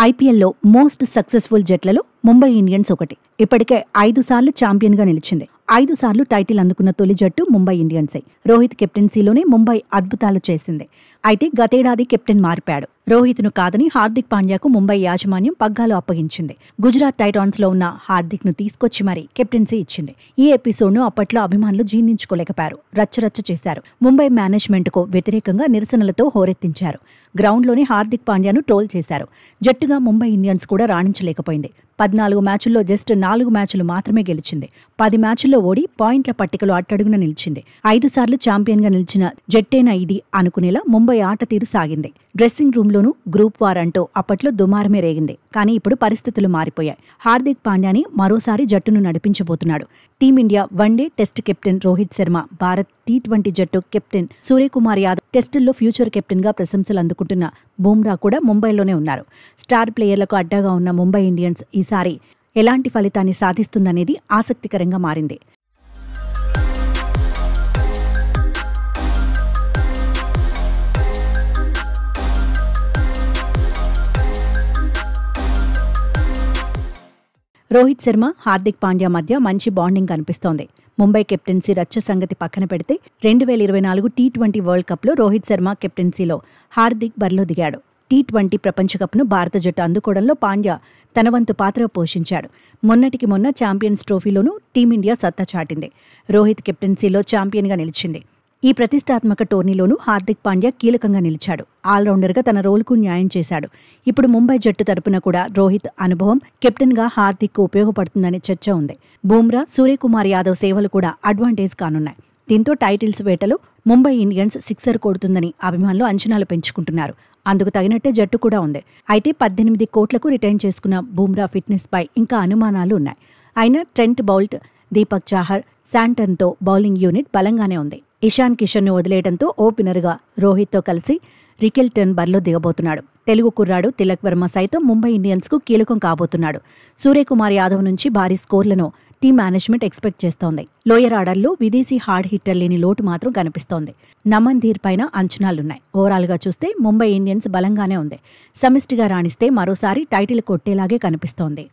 ఐపీఎల్లో most successful జట్లలో Mumbai Indians ఒకటి. ఇప్పటికే 5 సార్లు ఛాంపియన్గా నిలిచింది. 5 సార్లు టైటిల్ అందుకున్న తొలి జట్టు ముంబై ఇండియన్సే. రోహిత్ కెప్టెన్సీలోనే ముంబై అద్భుతాలు చేసింది. అయితే గతేడాది కెప్టెన్ మారిపాడు. రోహిత్ను కాదని హార్దిక్ పాండ్యాకు ముంబై యాజమాన్యం పగ్గాలు అప్పగించింది. గుజరాత్ టైటాన్స్లో ఉన్న హార్దిక్ను తీసుకొచ్చి మరీ కెప్టెన్సీ ఇచ్చింది. ఈ ఎపిసోడ్ను అప్పట్లో అభిమానులు జీర్ణించుకోలేకపోయారు. రచ్చరచ్చ చేశారు. ముంబై మేనేజ్మెంట్కు వ్యతిరేకంగా నిరసనలతో హోరెత్తించారు. గ్రౌండ్లోని హార్దిక్ పాండ్యాను ట్రోల్ చేశారు. జట్టుగా ముంబై ఇండియన్స్ కూడా రాణించలేకపోయింది. 14 మ్యాచుల్లో జస్ట్ 4 మ్యాచ్లు మాత్రమే గెలిచింది. 10 మ్యాచుల్లో ఓడి పాయింట్ల పట్టికలో అట్టడుగున నిలిచింది. 5 సార్లు ఛాంపియన్గా నిలిచిన జట్టేనా ఇది అనుకునేలా ముంబై ఆట తీరు సాగింది. డ్రెస్సింగ్ రూమ్లోనూ గ్రూప్ వార్ అంటూ అప్పట్లో దుమారమే రేగింది. కానీ ఇప్పుడు పరిస్థితులు మారిపోయాయి. హార్దిక్ పాండ్యాని మరోసారి జట్టును నడిపించబోతున్నాడు. Team India one day test captain Rohit Sharma, Bharat టీ20 జట్టు కెప్టెన్ సూర్యకుమార్ యాదవ్, టెస్టుల్లో ఫ్యూచర్ కెప్టెన్గా ప్రశంసలు అందుకుంటున్న బుమ్రా కూడా ముంబైలోనే ఉన్నారు. స్టార్ ప్లేయర్లకు అడ్డాగా ఉన్న ముంబై ఇండియన్స్ ఈసారి ఎలాంటి ఫలితాన్ని సాధిస్తుందనేది ఆసక్తికరంగా మారింది. రోహిత్ శర్మ, హార్దిక్ పాండ్యా మధ్య మంచి బాండింగ్ కనిపిస్తోంది. ముంబై కెప్టెన్సీ రచ్చ సంగతి పక్కన పెడితే 2024 టీ20 వరల్డ్ కప్లో రోహిత్ శర్మ కెప్టెన్సీలో హార్దిక్ బరిలో దిగాడు. టీ20 ప్రపంచ కప్ను భారత జట్టు అందుకోవడంలో పాండ్యా తన వంతు పాత్ర పోషించాడు. మొన్నటికి మొన్న ఛాంపియన్స్ ట్రోఫీలోనూ టీమిండియా సత్తా చాటింది. రోహిత్ కెప్టెన్సీలో ఛాంపియన్గా నిలిచింది. ఈ ప్రతిష్టాత్మక టోర్నీలోనూ హార్దిక్ పాండ్యా కీలకంగా నిలిచాడు. ఆల్రౌండర్గా తన రోల్కు న్యాయం చేశాడు. ఇప్పుడు ముంబై జట్టు తరపున కూడా రోహిత్ అనుభవం కెప్టెన్గా హార్దిక్కు ఉపయోగపడుతుందనే చర్చ ఉంది. బుమ్రా, సూర్యకుమార్ యాదవ్ సేవలు కూడా అడ్వాంటేజ్ కానున్నాయి. దీంతో టైటిల్స్ వేటలో ముంబై ఇండియన్స్ సిక్సర్ కొడుతుందని అభిమానులు అంచనాలు పెంచుకుంటున్నారు. అందుకు తగినట్టే జట్టు కూడా ఉంది. అయితే 18 కోట్లకు రిటైన్ చేసుకున్న బుమ్రా ఫిట్నెస్ పై ఇంకా అనుమానాలు ఉన్నాయి. అయినా ట్రెంట్ బౌల్ట్, దీపక్ చాహర్, శాంటన్తో బౌలింగ్ యూనిట్ బలంగానే ఉంది. ఇషాన్ కిషన్ను వదిలేయడంతో ఓపెనర్గా రోహిత్తో కలిసి రికెల్టన్ బరిలో దిగబోతున్నాడు. తెలుగు కుర్రాడు తిలక్ వర్మ సైతం ముంబై ఇండియన్స్కు కీలకం కాబోతున్నాడు. సూర్యకుమార్ యాదవ్ నుంచి భారీ స్కోర్లను టీం మేనేజ్మెంట్ ఎక్స్పెక్ట్ చేస్తోంది. లోయర్ ఆర్డర్లో విదేశీ హార్డ్ హిట్టర్ లేని లోటు మాత్రం కనిపిస్తోంది. నమన్ ధీర్ పైన అంచనాలున్నాయి. ఓవరాల్గా చూస్తే ముంబై ఇండియన్స్ బలంగానే ఉంది. సమిష్టిగా రాణిస్తే మరోసారి టైటిల్ కొట్టేలాగే కనిపిస్తోంది.